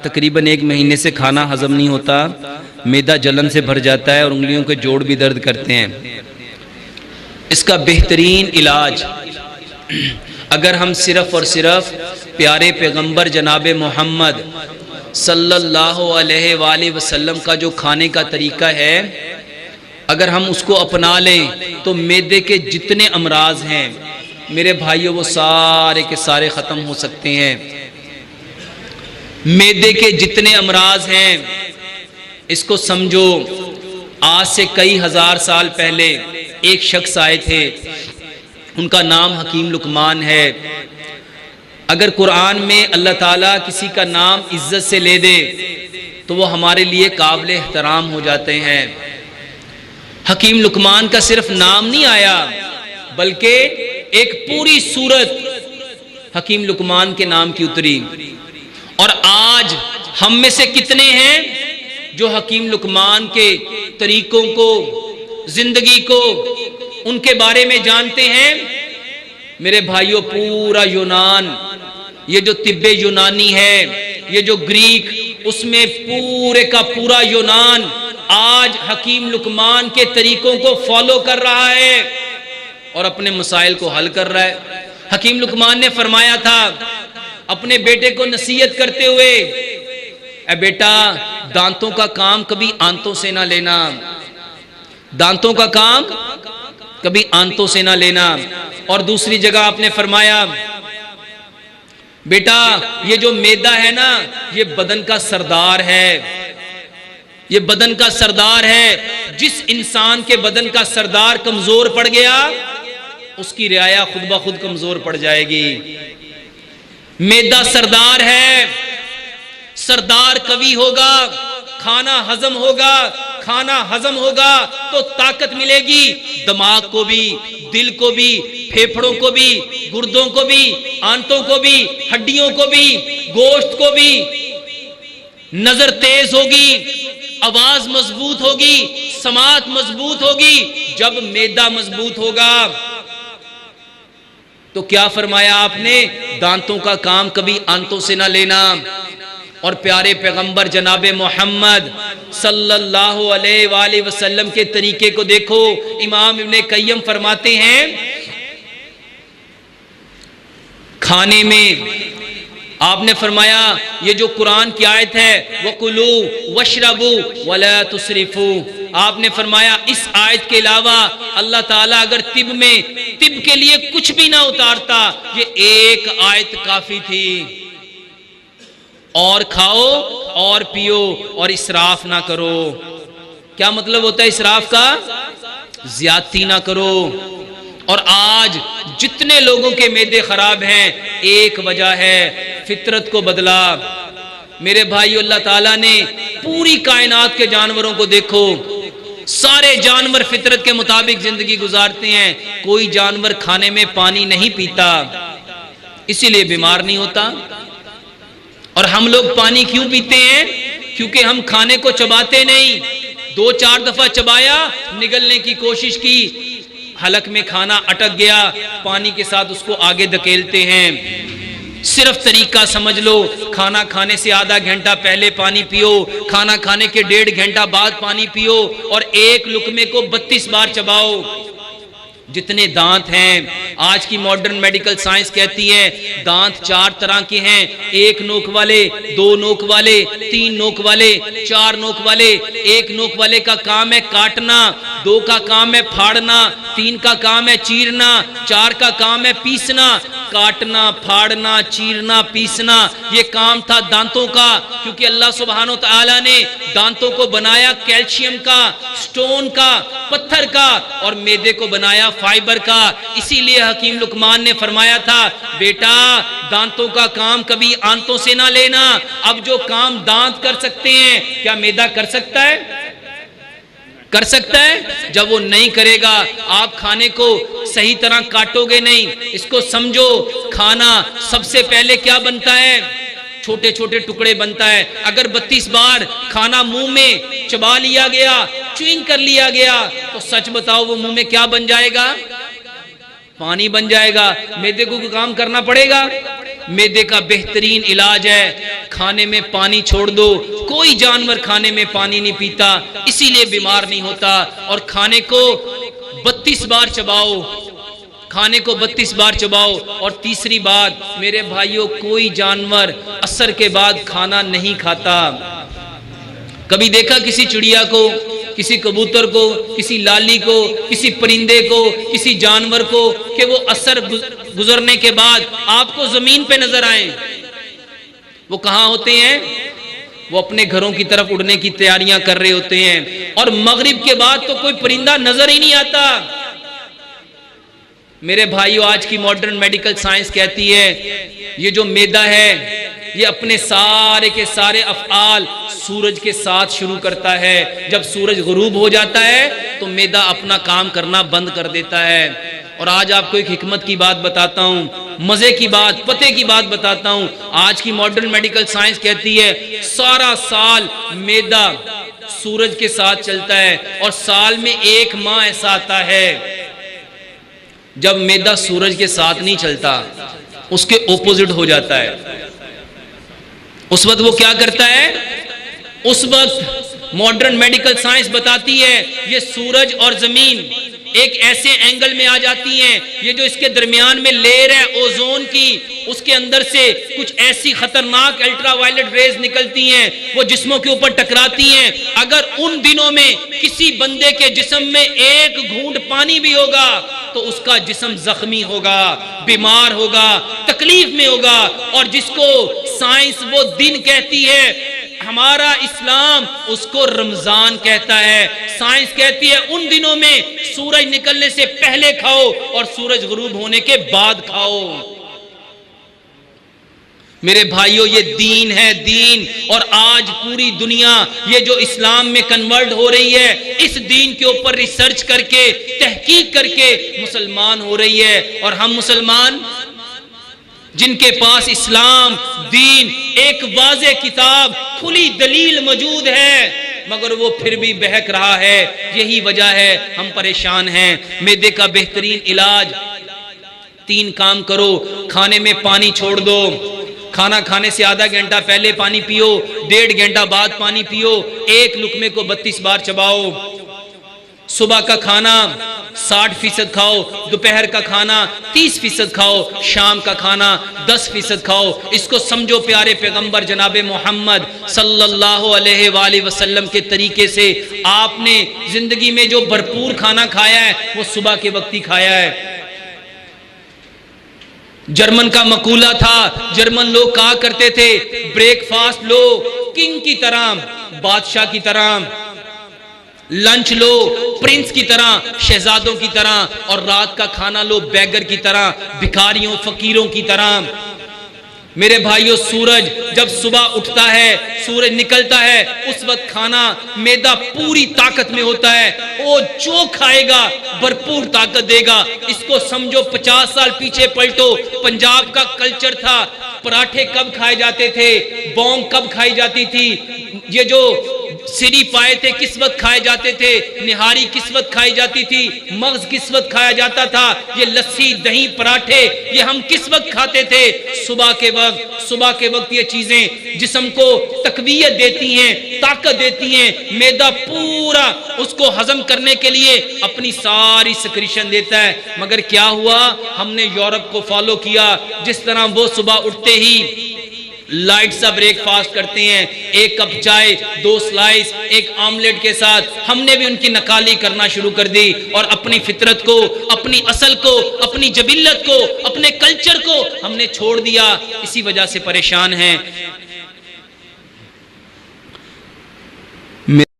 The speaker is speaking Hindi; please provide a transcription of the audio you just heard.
तकरीबन 1 महीने से खाना हजम नहीं होता, मैदा जलन से भर जाता है और उंगलियों के जोड़ भी दर्द करते हैं। इसका बेहतरीन इलाज, अगर हम सिर्फ़ और सिर्फ प्यारे पैगंबर जनाब मोहम्मद सल्लल्लाहु अलैहि वसल्लम का जो खाने का तरीका है, अगर हम उसको अपना लें तो मैदे के जितने अमराज हैं मेरे भाइयों वो सारे के सारे ख़त्म हो सकते हैं। मैदे के जितने अमराज हैं इसको समझो। आज से कई हजार साल पहले एक शख्स आए थे, उनका नाम हकीम लुकमान है। अगर कुरान में अल्लाह ताला किसी का नाम इज्जत से ले दे तो वो हमारे लिए काबिल एहतराम हो जाते हैं। हकीम लुकमान का सिर्फ नाम नहीं आया बल्कि एक पूरी सूरत हकीम लुकमान के नाम की उतरी। और आज हम में से कितने हैं जो हकीम लुकमान के तरीकों को, जिंदगी को, उनके बारे में जानते हैं? मेरे भाइयों, पूरा यूनान, ये जो तिब्बे यूनानी है, ये जो ग्रीक, उसमें पूरे का पूरा यूनान आज हकीम लुकमान के तरीकों को फॉलो कर रहा है और अपने मसाइल को हल कर रहा है। हकीम लुकमान ने फरमाया था अपने बेटे को नसीहत करते हुए, ए बेटा, दांतों का काम कभी आंतों से ना लेना, दांतों का काम कभी आंतों से ना लेना। और दूसरी जगह आपने फरमाया, बेटा ये जो मैदा है ना, ये बदन का सरदार है, ये बदन का सरदार है। जिस इंसान के बदन का सरदार कमजोर पड़ गया उसकी रियाया खुद ब खुद कमजोर पड़ जाएगी। मैदा सरदार है, सरदार कवि होगा, खाना हजम होगा, खाना हजम होगा तो ताकत मिलेगी, दिमाग को भी, दिल को भी, फेफड़ों को भी, गुर्दों को भी, आंतों को भी, हड्डियों को भी, गोश्त को भी। नजर तेज होगी, आवाज मजबूत होगी, समात मजबूत होगी। जब मैदा मजबूत होगा तो क्या फरमाया आपने? दांतों का काम कभी आंतों से ना लेना। और प्यारे पैगंबर जनाबे मोहम्मद सल्लल्लाहु अलैहि वसल्लम के तरीके को देखो। इमाम इब्ने कय्यम फरमाते हैं, खाने में आपने फरमाया, ये जो कुरान की आयत है, वकुलू वशरबू वला तुसरिफू, आपने फरमाया इस आयत के अलावा अल्लाह ताला अगर तिब के लिए कुछ भी ना उतारता, ये एक आयत काफी थी। और खाओ और पियो और इसराफ ना करो। क्या मतलब होता है इसराफ का? ज्यादती ना करो। और आज जितने लोगों के मैदे खराब हैं, एक वजह है, फितरत को बदला। मेरे भाई, अल्लाह ताला ने पूरी कायनात के जानवरों को देखो, सारे जानवर फितरत के मुताबिक जिंदगी गुजारते हैं। कोई जानवर खाने में पानी नहीं पीता, इसीलिए बीमार नहीं होता। और हम लोग पानी क्यों पीते हैं? क्योंकि हम खाने को चबाते नहीं। 2-4 दफा चबाया, निगलने की कोशिश की, हलक में खाना अटक गया, पानी के साथ उसको आगे धकेलते हैं। सिर्फ तरीका समझ लो, खाना खाने से आधा घंटा पहले पानी पियो, खाना खाने के 1.5 घंटा बाद पानी पियो और एक लुकमे को 32 बार चबाओ। जितने दांत हैं, आज की मॉडर्न मेडिकल साइंस कहती है दांत 4 तरह के हैं, 1 नोक वाले, 2 नोक वाले, 3 नोक वाले, 4 नोक वाले। 1 नोक वाले का काम है काटना, 2 का काम है फाड़ना, 3 का काम है चीरना, 4 का काम है पीसना। काटना, फाड़ना, चीरना, पीसना, ये काम था दांतों का। क्योंकि अल्लाह सुब्हानो तआला ने दांतों को बनाया कैल्शियम का, स्टोन का, पत्थर का, और मैदे को बनाया फाइबर का। इसीलिए हकीम लुकमान ने फरमाया था, बेटा दांतों का काम कभी आंतों से ना लेना। अब जो काम दांत कर सकते हैं, क्या मैदा कर सकता है? कर सकता है? जब वो नहीं करेगा, आप खाने को सही तरह काटोगे नहीं। इसको समझो, खाना सबसे पहले क्या बनता है? छोटे छोटे टुकड़े बनता है। अगर 32 बार खाना मुंह में चबा लिया गया, च्युइंग कर लिया गया, तो सच बताओ वो मुंह में क्या बन जाएगा? पानी बन जाएगा। मैदे को काम करना पड़ेगा? मैदे का बेहतरीन इलाज है, खाने में पानी छोड़ दो। कोई जानवर खाने में पानी नहीं पीता, इसीलिए बीमार नहीं होता। और खाने को 32 बार चबाओ, खाने को 32 बार चबाओ। और तीसरी बात मेरे भाइयों, कोई जानवर असर के बाद खाना नहीं खाता। कभी देखा किसी चिड़िया को, किसी कबूतर को, किसी लाली को, किसी परिंदे को, किसी जानवर को कि वो असर गुजरने के बाद आपको जमीन पे नजर आए? वो कहां होते हैं? वो अपने घरों की तरफ उड़ने की तैयारियां कर रहे होते हैं। और मगरिब के बाद तो कोई परिंदा नजर ही नहीं आता। मेरे भाइयों, आज की मॉडर्न मेडिकल साइंस कहती है ये जो मैदा है ये अपने सारे के सारे अफ़आल सूरज के साथ शुरू करता है। जब सूरज गुरूब हो जाता है तो मैदा अपना काम करना बंद कर देता है। और आज आपको एक हिकमत की बात बताता हूँ, मजे की बात, पते की बात बताता हूँ। आज की मॉडर्न मेडिकल साइंस कहती है सारा साल मैदा सूरज के साथ चलता है और साल में 1 माह ऐसा आता है जब मैदा सूरज के साथ नहीं चलता, उसके ओपोजिट हो जाता है। उस वक्त वो क्या करता है? उस वक्त मॉडर्न मेडिकल साइंस बताती है ये सूरज और जमीन एक ऐसे एंगल में आ जाती हैं, ये जो इसके दरमियान में लेयर है ओजोन की, उसके अंदर से कुछ ऐसी खतरनाक अल्ट्रावायलेट रेज निकलती हैं, वो जिस्मों के ऊपर टकराती हैं। अगर उन दिनों में किसी बंदे के जिस्म में 1 घूंट पानी भी होगा तो उसका जिस्म जख्मी होगा, बीमार होगा, तकलीफ में होगा। और जिसको साइंस वो दिन कहती है, हमारा इस्लाम उसको रमजान कहता है। साइंस कहती है उन दिनों में सूरज निकलने से पहले खाओ और सूरज गुरूब होने के बाद खाओ। मेरे भाइयों, ये दीन है, दीन। और आज पूरी दुनिया ये जो इस्लाम में कन्वर्ट हो रही है, इस दीन के ऊपर रिसर्च करके, तहकीक करके मुसलमान हो रही है। और हम मुसलमान जिनके पास इस्लाम, दीन, एक वाज़े किताब, खुली दलील मौजूद है, मगर वो फिर भी बहक रहा है। यही वजह है हम परेशान हैं। मैदे का बेहतरीन इलाज, 3 काम करो। खाने में पानी छोड़ दो, खाना खाने से आधा घंटा पहले पानी पियो, 1.5 घंटा बाद पानी पियो। 1 लुकमे को 32 बार चबाओ। सुबह का खाना 60% खाओ, दोपहर का खाना 30% खाओ, शाम का खाना 10% खाओ। इसको समझो प्यारे पैगंबर जनाबे मोहम्मद सल्लल्लाहु अलैहि वसल्लम के तरीके से आपने जिंदगी में जो भरपूर खाना खाया है वो सुबह के वक्त ही खाया है। जर्मन का मकूला था, जर्मन लोग कहा करते थे ब्रेकफास्ट लो किंग की तरह, बादशाह की तरह, लंच लो प्रिंस की तरह, शहजादों की तरह, और रात का खाना लो बैगर की तरह, भिखारियों फकीरों की तरह। मेरे भाइयों, सूरज जब सुबह उठता है, सूरज निकलता है, उस वक्त खाना मैदा पूरी ताकत में होता है। वो जो खाएगा भरपूर ताकत देगा। इसको समझो 50 साल पीछे पलटो, पंजाब का कल्चर था, पराठे कब खाए जाते थे, बोंग कब खाई जाती थी, ये जो सिरी पाए थे किस वक्त खाए जाते थे, निहारी किस वक्त खाई जाती थी, मगज किस वक्त खाया जाता था, ये लस्सी दही पराठे ये हम किस वक्त खाते थे? सुबह के वक्त। सुबह के वक्त ये चीजें जिस्म को तकवीयत देती हैं, ताकत देती हैं। मैदा पूरा उसको हजम करने के लिए अपनी सारी सिक्रीशन देता है। मगर क्या हुआ, हमने यूरोप को फॉलो किया, जिस तरह वो सुबह उठते ही लाइट सा ब्रेकफास्ट करते हैं, 1 कप चाय, 2 स्लाइस, 1 ऑमलेट के साथ। हमने भी उनकी नकाली करना शुरू कर दी और अपनी फितरत को, अपनी असल को, अपनी जबिल्लत को, अपने कल्चर को हमने छोड़ दिया। इसी वजह से परेशान हैं।